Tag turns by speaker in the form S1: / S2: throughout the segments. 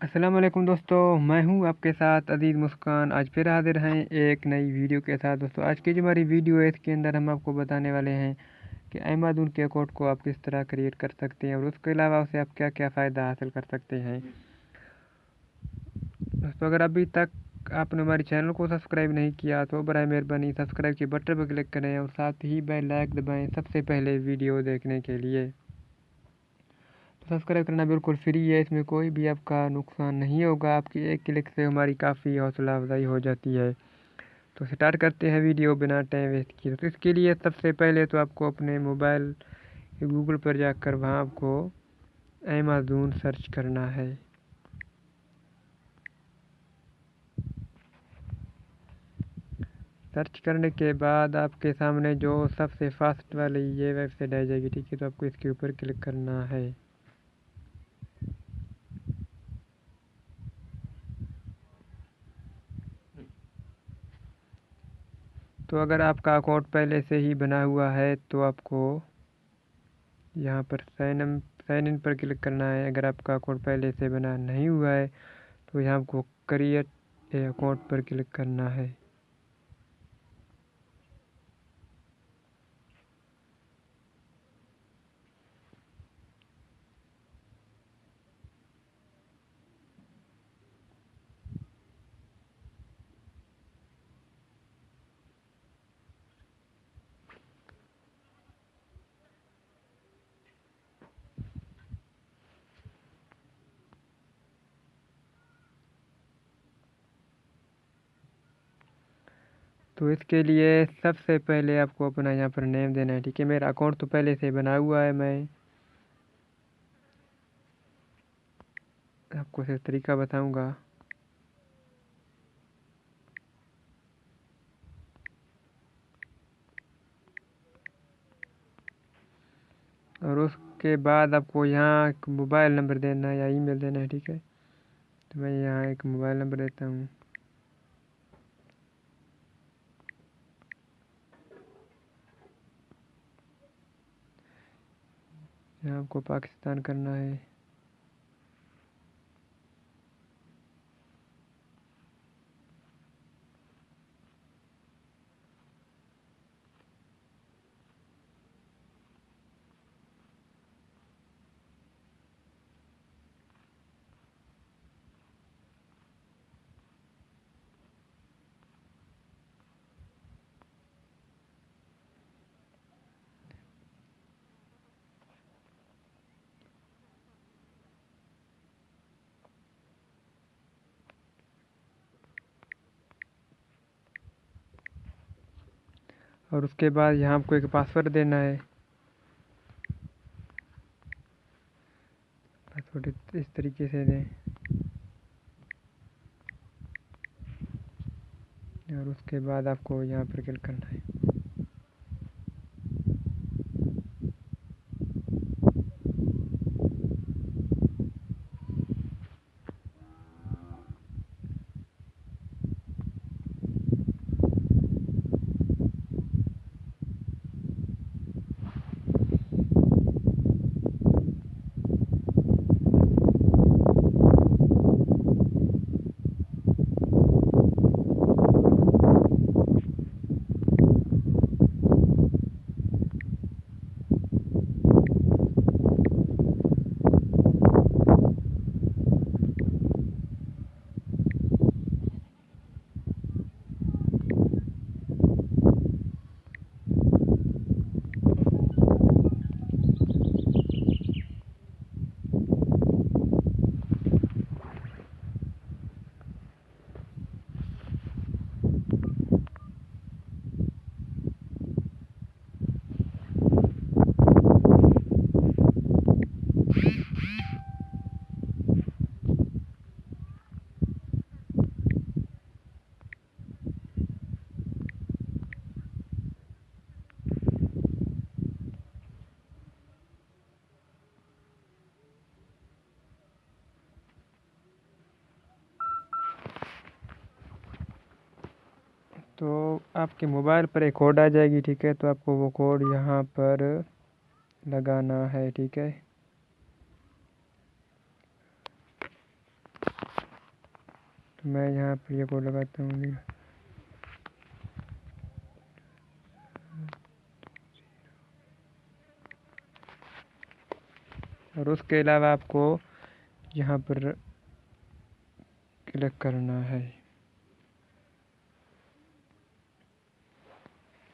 S1: अस्सलाम वालेकुम दोस्तों, मैं हूं आपके साथ अजीज़ मुस्कान। आज फिर हाजिर हैं एक नई वीडियो के साथ। दोस्तों, आज की जो हमारी वीडियो है इसके अंदर हम आपको बताने वाले हैं कि अमेज़न के अकाउंट को आप किस तरह क्रिएट कर सकते हैं और उसके अलावा उसे आप क्या क्या फ़ायदा हासिल कर सकते हैं। दोस्तों, अगर अभी तक आपने हमारे चैनल को सब्सक्राइब नहीं किया तो बराए मेहरबानी सब्सक्राइब के बटन पर क्लिक करें और साथ ही बेल लाइक दबाएँ सबसे पहले वीडियो देखने के लिए। सब्सक्राइब करना बिल्कुल फ्री है, इसमें कोई भी आपका नुकसान नहीं होगा। आपकी एक क्लिक से हमारी काफ़ी हौसला अफजाई हो जाती है। तो स्टार्ट करते हैं वीडियो बिना टाइम वेस्ट किए। तो इसके लिए सबसे पहले तो आपको अपने मोबाइल गूगल पर जाकर वहाँ आपको अमेज़न सर्च करना है। सर्च करने के बाद आपके सामने जो सबसे फास्ट वाली ये वेबसाइट आ जाएगी, ठीक है। तो आपको इसके ऊपर क्लिक करना है। तो अगर आपका अकाउंट पहले से ही बना हुआ है तो आपको यहाँ पर साइन इन पर क्लिक करना है। अगर आपका अकाउंट पहले से बना नहीं हुआ है तो यहाँ आपको क्रिएट ए अकाउंट पर क्लिक करना है। तो इसके लिए सबसे पहले आपको अपना यहाँ पर नेम देना है, ठीक है। मेरा अकाउंट तो पहले से बना हुआ है, मैं आपको सिर्फ तरीका बताऊँगा। और उसके बाद आपको यहाँ एक मोबाइल नंबर देना है या ईमेल देना है, ठीक है। तो मैं यहाँ एक मोबाइल नंबर देता हूँ। यहाँ आपको पाकिस्तान करना है। और उसके बाद यहाँ आपको एक पासवर्ड देना है। पासवर्ड इस तरीके से दें और उसके बाद आपको यहाँ पर क्लिक करना है। तो आपके मोबाइल पर एक कोड आ जाएगी, ठीक है। तो आपको वो कोड यहाँ पर लगाना है, ठीक है। तो मैं यहाँ पर ये कोड लगाता हूँ। और उसके अलावा आपको यहाँ पर क्लिक करना है।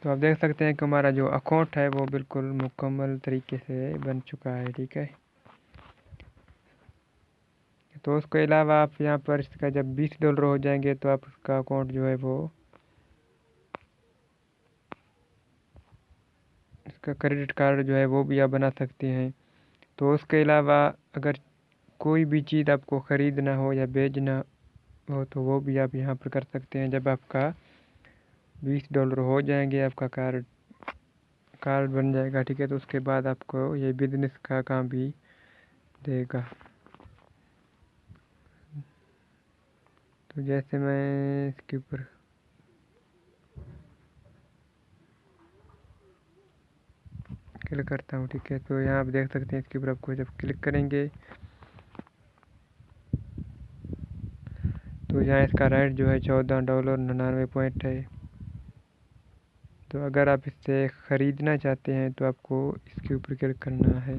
S1: तो आप देख सकते हैं कि हमारा जो अकाउंट है वो बिल्कुल मुकम्मल तरीके से बन चुका है। ठीक है, तो उसके अलावा आप यहाँ पर इसका जब $20 हो जाएंगे तो आप उसका अकाउंट जो है वो इसका क्रेडिट कार्ड जो है वो भी आप बना सकते हैं। तो उसके अलावा अगर कोई भी चीज़ आपको ख़रीदना हो या बेचना हो तो वो भी आप यहाँ पर कर सकते हैं। जब आपका $20 हो जाएंगे, आपका कार्ड बन जाएगा। ठीक है, तो उसके बाद आपको ये बिज़नेस का काम भी देगा। तो जैसे मैं इसके ऊपर क्लिक करता हूँ, ठीक है, तो यहाँ आप देख सकते हैं इसके ऊपर आपको जब क्लिक करेंगे तो यहाँ इसका रेट जो है $14.99 है। तो अगर आप इससे ख़रीदना चाहते हैं तो आपको इसके ऊपर क्लिक करना है।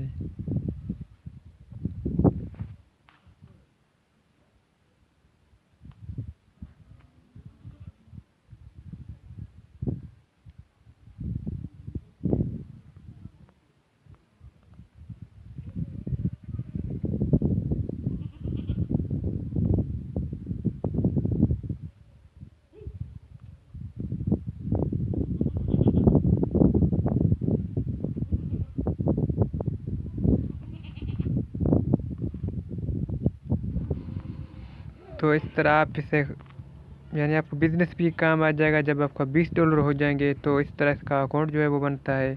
S1: तो इस तरह आप इसे यानी आपको बिज़नेस भी काम आ जाएगा। जब आपका $20 हो जाएंगे तो इस तरह इसका अकाउंट जो है वो बनता है।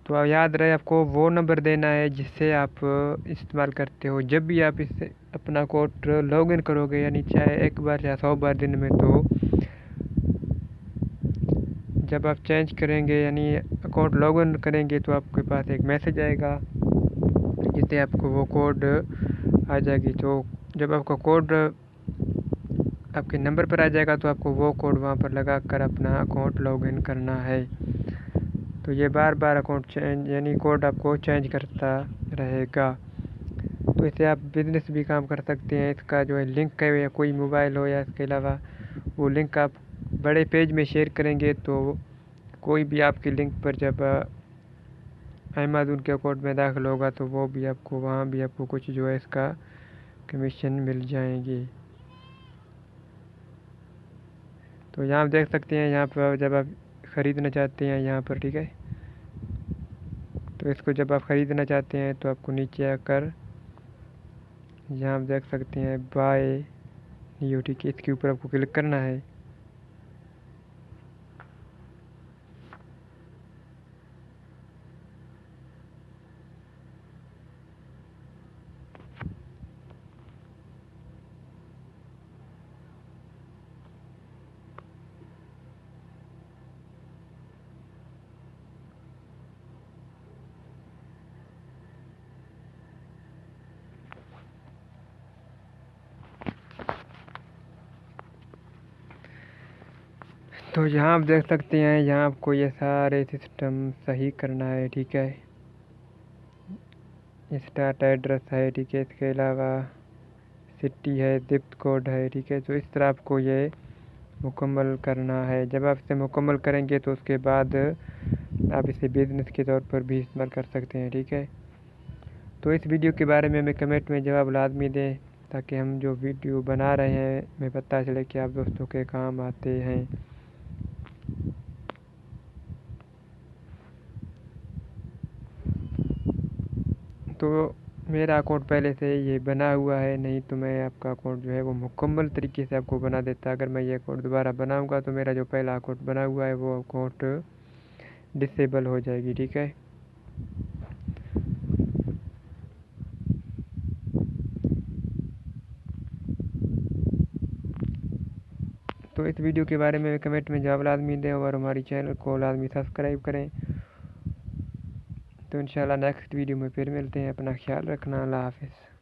S1: तो आप याद रहे आपको वो नंबर देना है जिससे आप इस्तेमाल करते हो। जब भी आप इस अपना अकाउंट लॉगिन करोगे, यानी चाहे एक बार या 100 बार दिन में, तो जब आप चेंज करेंगे यानी अकाउंट लॉगिन करेंगे तो आपके पास एक मैसेज आएगा जिससे आपको वो कोड आ जाएगी। तो जब आपका कोड आपके नंबर पर आ जाएगा तो आपको वो कोड वहाँ पर लगा कर अपना अकाउंट लॉगिन करना है। तो ये बार बार अकाउंट चेंज यानी कोड आपको चेंज करता रहेगा। तो इससे आप बिज़नेस भी काम कर सकते हैं। इसका जो है लिंक है या कोई मोबाइल हो या इसके अलावा वो लिंक आप बड़े पेज में शेयर करेंगे तो कोई भी आपकी लिंक पर जब अमेज़न के अकाउंट में दाखिल होगा तो वो भी आपको वहाँ भी आपको कुछ जो है इसका कमीशन मिल जाएंगे। तो यहाँ आप देख सकते हैं यहाँ पर जब आप ख़रीदना चाहते हैं यहाँ पर, ठीक है, तो इसको जब आप ख़रीदना चाहते हैं तो आपको नीचे आकर यहाँ आप देख सकते हैं बाय न्यू, ठीक है, इसके ऊपर आपको क्लिक करना है। तो यहाँ आप देख सकते हैं यहाँ आपको ये सारे सिस्टम सही करना है। ठीक है, स्टार्ट एड्रेस है, ठीक है, इसके अलावा सिटी है, जिप कोड है, ठीक है। तो इस तरह आपको ये मुकम्मल करना है। जब आप इसे मुकम्मल करेंगे तो उसके बाद आप इसे बिज़नेस के तौर पर भी इस्तेमाल कर सकते हैं। ठीक है, तो इस वीडियो के बारे में हमें कमेंट में जवाब लाजमी दें ताकि हम जो वीडियो बना रहे हैं हमें पता चले कि आप दोस्तों के काम आते हैं। तो मेरा अकाउंट पहले से ये बना हुआ है, नहीं तो मैं आपका अकाउंट जो है वो मुकम्मल तरीके से आपको बना देता। अगर मैं ये अकाउंट दोबारा बनाऊंगा तो मेरा जो पहला अकाउंट बना हुआ है वो अकाउंट डिसेबल हो जाएगी। ठीक है, तो इस वीडियो के बारे में कमेंट में जवाब लाजमी दें और हमारी चैनल को लाजमी सब्सक्राइब करें। तो इंशाल्लाह नेक्स्ट वीडियो में फिर मिलते हैं। अपना ख्याल रखना। अल्लाह हाफ़िज़।